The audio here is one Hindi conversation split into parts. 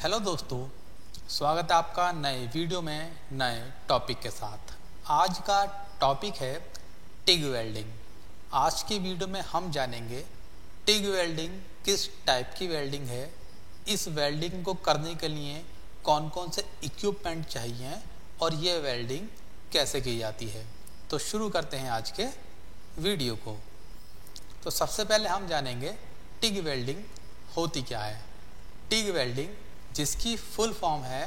हेलो दोस्तों, स्वागत है आपका नए वीडियो में नए टॉपिक के साथ। आज का टॉपिक है टिग वेल्डिंग। आज की वीडियो में हम जानेंगे टिग वेल्डिंग किस टाइप की वेल्डिंग है, इस वेल्डिंग को करने के लिए कौन कौन से इक्विपमेंट चाहिए और ये वेल्डिंग कैसे की जाती है। तो शुरू करते हैं आज के वीडियो को। तो सबसे पहले हम जानेंगे टिग वेल्डिंग होती क्या है। टिग वेल्डिंग, जिसकी फुल फॉर्म है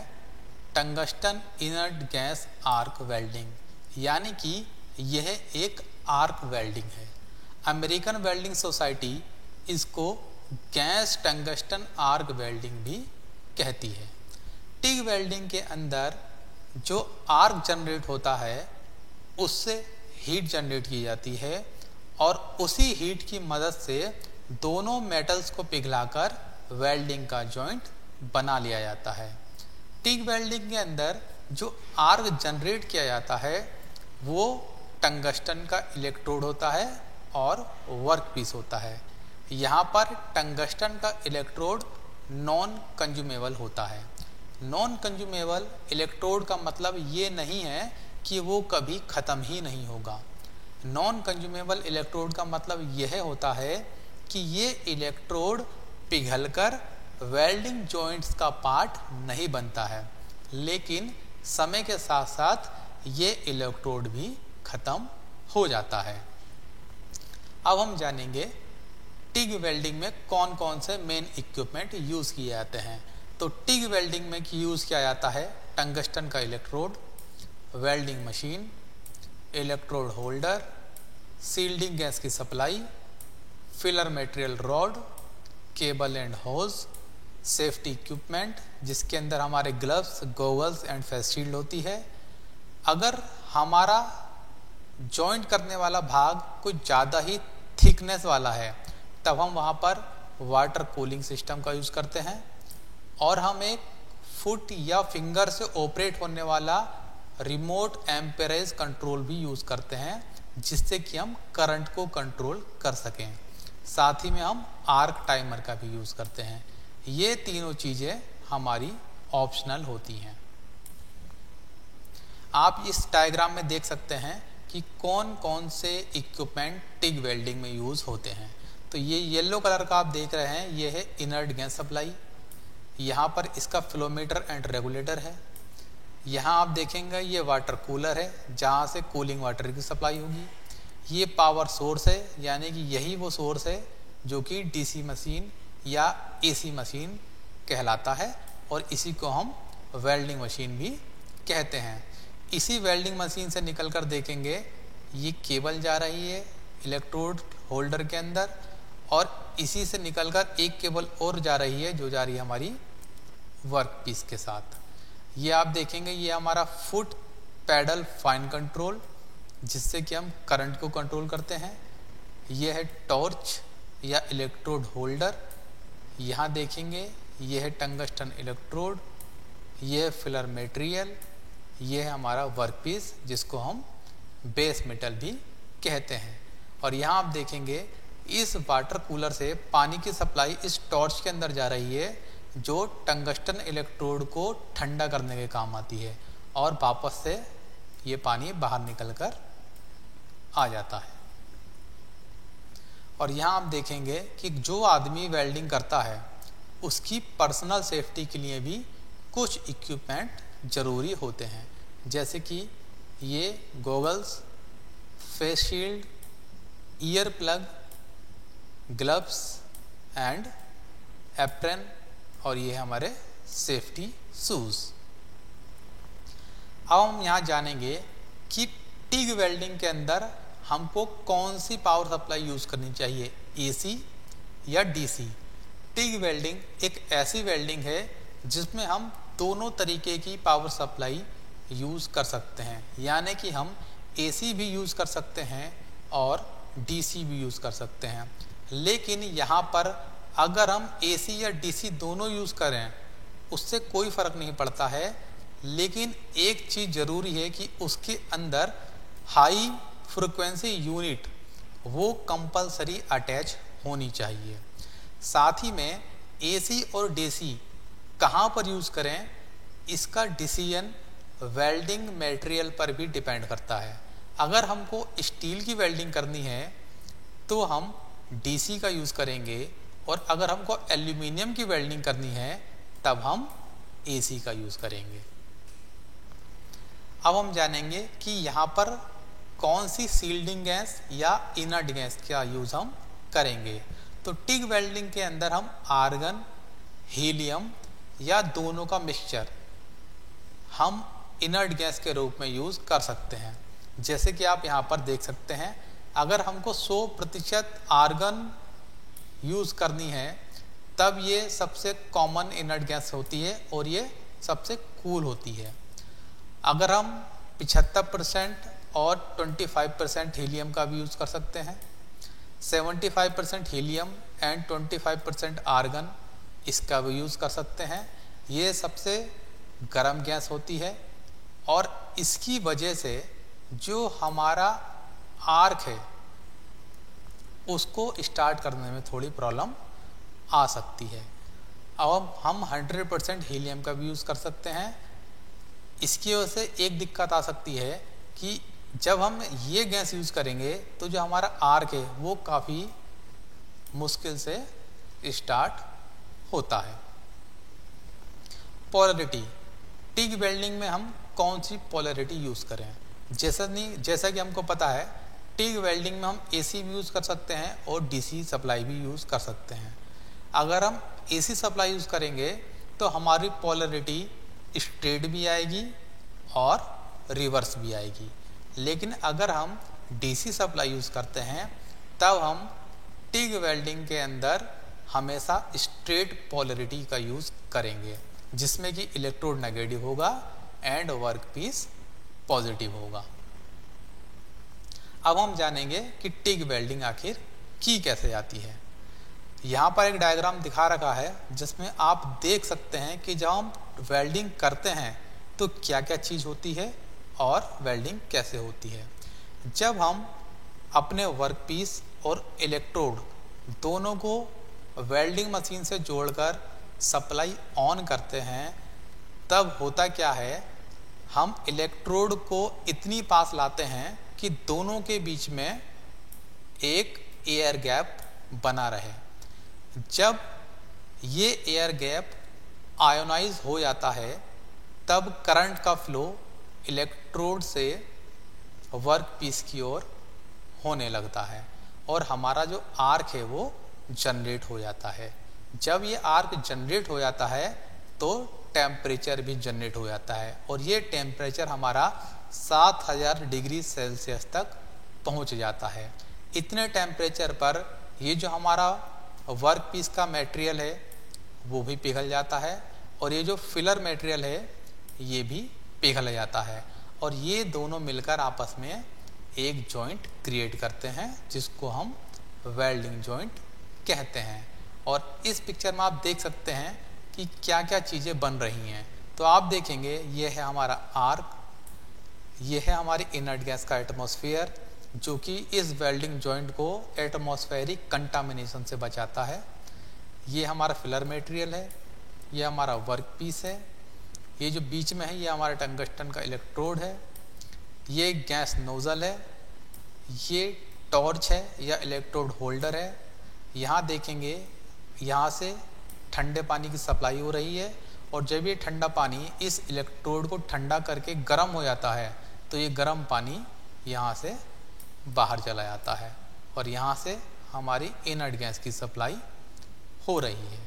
tungsten inert gas arc welding, यानी कि यह एक आर्क वेल्डिंग है। अमेरिकन वेल्डिंग सोसाइटी इसको गैस टंगस्टन आर्क वेल्डिंग भी कहती है। टिग वेल्डिंग के अंदर जो आर्क जनरेट होता है उससे हीट जनरेट की जाती है और उसी हीट की मदद से दोनों मेटल्स को पिघलाकर वेल्डिंग का जॉइंट बना लिया जाता है। टिग वेल्डिंग के अंदर जो आर्क जनरेट किया जाता है वो टंगस्टन का इलेक्ट्रोड होता है और वर्क पीस होता है। यहाँ पर टंगस्टन का इलेक्ट्रोड नॉन कंज्यूमेबल होता है। नॉन कंज्यूमेबल इलेक्ट्रोड का मतलब ये नहीं है कि वो कभी ख़त्म ही नहीं होगा। नॉन कंज्यूमेबल इलेक्ट्रोड का मतलब यह होता है कि ये इलेक्ट्रोड पिघलकर वेल्डिंग जॉइंट्स का पार्ट नहीं बनता है, लेकिन समय के साथ साथ ये इलेक्ट्रोड भी ख़त्म हो जाता है। अब हम जानेंगे टिग वेल्डिंग में कौन कौन से मेन इक्विपमेंट यूज़ किए जाते हैं। तो टिग वेल्डिंग में यूज़ किया जाता है टंगस्टन का electrode, welding machine, electrode holder, shielding gas की supply, filler material rod, cable and hose, safety equipment जिसके अंदर हमारे gloves, goggles and face shield होती है। अगर हमारा जॉइंट करने वाला भाग कुछ ज़्यादा ही थिकनेस वाला है तब हम वहाँ पर वाटर कूलिंग सिस्टम का यूज़ करते हैं और हम एक फुट या फिंगर से ऑपरेट होने वाला रिमोट एम्परेज कंट्रोल भी यूज़ करते हैं जिससे कि हम करंट को कंट्रोल कर सकें। साथ ही में हम आर्क टाइमर का भी यूज़ करते हैं। ये तीनों चीज़ें हमारी ऑप्शनल होती हैं। आप इस डायग्राम में देख सकते हैं कि कौन कौन से इक्विपमेंट टिग वेल्डिंग में यूज़ होते हैं। तो ये येलो कलर का आप देख रहे हैं, ये है इनर्ट गैस सप्लाई। यहाँ पर इसका फ्लोमीटर एंड रेगुलेटर है। यहाँ आप देखेंगे ये वाटर कूलर है जहाँ से कूलिंग वाटर की सप्लाई होगी। ये पावर सोर्स है, यानी कि यही वो सोर्स है जो कि डीसी मशीन या एसी मशीन कहलाता है और इसी को हम वेल्डिंग मशीन भी कहते हैं। इसी वेल्डिंग मशीन से निकलकर देखेंगे ये केबल जा रही है इलेक्ट्रोड होल्डर के अंदर और इसी से निकलकर एक केबल और जा रही है जो जा रही है हमारी वर्क पीस के साथ। ये आप देखेंगे ये हमारा फुट पैडल फाइन कंट्रोल जिससे कि हम करंट को कंट्रोल करते हैं। यह है टॉर्च या इलेक्ट्रोड होल्डर। यहाँ देखेंगे यह है टंगस्टन इलेक्ट्रोड, यह है फिलर मटेरियल, यह है हमारा वर्क पीस जिसको हम बेस मेटल भी कहते हैं। और यहाँ आप देखेंगे इस वाटर कूलर से पानी की सप्लाई इस टॉर्च के अंदर जा रही है जो टंगस्टन इलेक्ट्रोड को ठंडा करने के काम आती है और वापस से ये पानी बाहर निकलकर आ जाता है। और यहाँ आप देखेंगे कि जो आदमी वेल्डिंग करता है उसकी पर्सनल सेफ्टी के लिए भी कुछ इक्विपमेंट ज़रूरी होते हैं, जैसे कि ये goggles, face shield, ear plug, gloves and apron और ये हमारे सेफ्टी शूज़। अब हम यहाँ जानेंगे कि टिग वेल्डिंग के अंदर हमको कौन सी पावर सप्लाई यूज़ करनी चाहिए, एसी या डीसी। टिग वेल्डिंग एक ऐसी वेल्डिंग है जिसमें हम दोनों तरीके की पावर सप्लाई यूज़ कर सकते हैं, यानी कि हम एसी भी यूज़ कर सकते हैं और डीसी भी यूज़ कर सकते हैं। लेकिन यहाँ पर अगर हम एसी या डीसी दोनों यूज़ करें उससे कोई फ़र्क नहीं पड़ता है, लेकिन एक चीज़ ज़रूरी है कि उसके अंदर हाई फ्रिक्वेंसी यूनिट वो कंपलसरी अटैच होनी चाहिए। साथ ही में एसी और डीसी कहाँ पर यूज़ करें इसका डिसीजन वेल्डिंग मटेरियल पर भी डिपेंड करता है। अगर हमको स्टील की वेल्डिंग करनी है तो हम डीसी का यूज़ करेंगे, और अगर हमको एल्यूमिनियम की वेल्डिंग करनी है तब हम एसी का यूज़ करेंगे। अब हम जानेंगे कि यहाँ पर कौन सी सील्डिंग गैस या इनर्ट गैस का यूज़ हम करेंगे। तो टिग वेल्डिंग के अंदर हम आर्गन, हीलियम या दोनों का मिक्सचर हम इनर्ट गैस के रूप में यूज़ कर सकते हैं। जैसे कि आप यहाँ पर देख सकते हैं, अगर हमको 100% आर्गन यूज़ करनी है तब ये सबसे कॉमन इनर्ट गैस होती है और ये सबसे कूल होती है। अगर हम 75% और 25% हीलियम का भी यूज़ कर सकते हैं, 75% हीलियम एंड 25% आर्गन इसका भी यूज़ कर सकते हैं। ये सबसे गर्म गैस होती है और इसकी वजह से जो हमारा आर्क है उसको स्टार्ट करने में थोड़ी प्रॉब्लम आ सकती है। अब हम 100% हीलियम का भी यूज़ कर सकते हैं। इसकी वजह से एक दिक्कत आ सकती है कि जब हम ये गैस यूज़ करेंगे तो जो हमारा आर्क है वो काफ़ी मुश्किल से स्टार्ट होता है। पोलैरिटी, टिग वेल्डिंग में हम कौन सी पोलैरिटी यूज़ करें। जैसा कि हमको पता है टिग वेल्डिंग में हम एसी भी यूज़ कर सकते हैं और डीसी सप्लाई भी यूज़ कर सकते हैं। अगर हम एसी सप्लाई यूज़ करेंगे तो हमारी पोलैरिटी स्ट्रेट भी आएगी और रिवर्स भी आएगी, लेकिन अगर हम डीसी सप्लाई यूज़ करते हैं तब हम टिग वेल्डिंग के अंदर हमेशा स्ट्रेट पोलैरिटी का यूज़ करेंगे, जिसमें कि इलेक्ट्रोड नेगेटिव होगा एंड वर्क पीस पॉजिटिव होगा। अब हम जानेंगे कि टिग वेल्डिंग आखिर की कैसे जाती है। यहाँ पर एक डायग्राम दिखा रखा है जिसमें आप देख सकते हैं कि जब हम वेल्डिंग करते हैं तो क्या क्या चीज़ होती है और वेल्डिंग कैसे होती है। जब हम अपने वर्क पीस और इलेक्ट्रोड दोनों को वेल्डिंग मशीन से जोड़कर सप्लाई ऑन करते हैं तब होता क्या है, हम इलेक्ट्रोड को इतनी पास लाते हैं कि दोनों के बीच में एक एयर गैप बना रहे। जब ये एयर गैप आयोनाइज हो जाता है तब करंट का फ्लो इलेक्ट्रोड से वर्क पीस की ओर होने लगता है और हमारा जो आर्क है वो जनरेट हो जाता है। जब ये आर्क जनरेट हो जाता है तो टेम्परेचर भी जनरेट हो जाता है और ये टेम्परेचर हमारा 7000 डिग्री सेल्सियस तक पहुंच जाता है। इतने टेम्परेचर पर ये जो हमारा वर्क पीस का मटेरियल है वो भी पिघल जाता है और ये जो फिलर मटेरियल है ये भी पिघल जाता है और ये दोनों मिलकर आपस में एक जॉइंट क्रिएट करते हैं जिसको हम वेल्डिंग जॉइंट कहते हैं। और इस पिक्चर में आप देख सकते हैं कि क्या क्या चीज़ें बन रही हैं। तो आप देखेंगे ये है हमारा आर्क, ये है हमारी इनर्ट गैस का एटमॉस्फेयर जो कि इस वेल्डिंग जॉइंट को एटमॉस्फेरिक कंटामिनेशन से बचाता है। ये हमारा फिलर मटेरियल है, ये हमारा वर्क पीस है, ये जो बीच में है ये हमारा टंगस्टन का इलेक्ट्रोड है, ये गैस नोजल है, ये टॉर्च है या इलेक्ट्रोड होल्डर है। यहाँ देखेंगे यहाँ से ठंडे पानी की सप्लाई हो रही है और जब ये ठंडा पानी इस इलेक्ट्रोड को ठंडा करके गर्म हो जाता है तो ये गर्म पानी यहाँ से बाहर चला जाता है और यहाँ से हमारी इनर्ट गैस की सप्लाई हो रही है।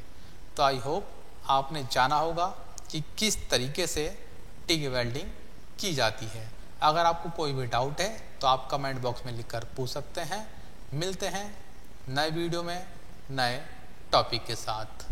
तो आई होप आपने जाना होगा कि किस तरीके से टिग वेल्डिंग की जाती है। अगर आपको कोई भी डाउट है तो आप कमेंट बॉक्स में लिखकर पूछ सकते हैं। मिलते हैं नए वीडियो में नए टॉपिक के साथ।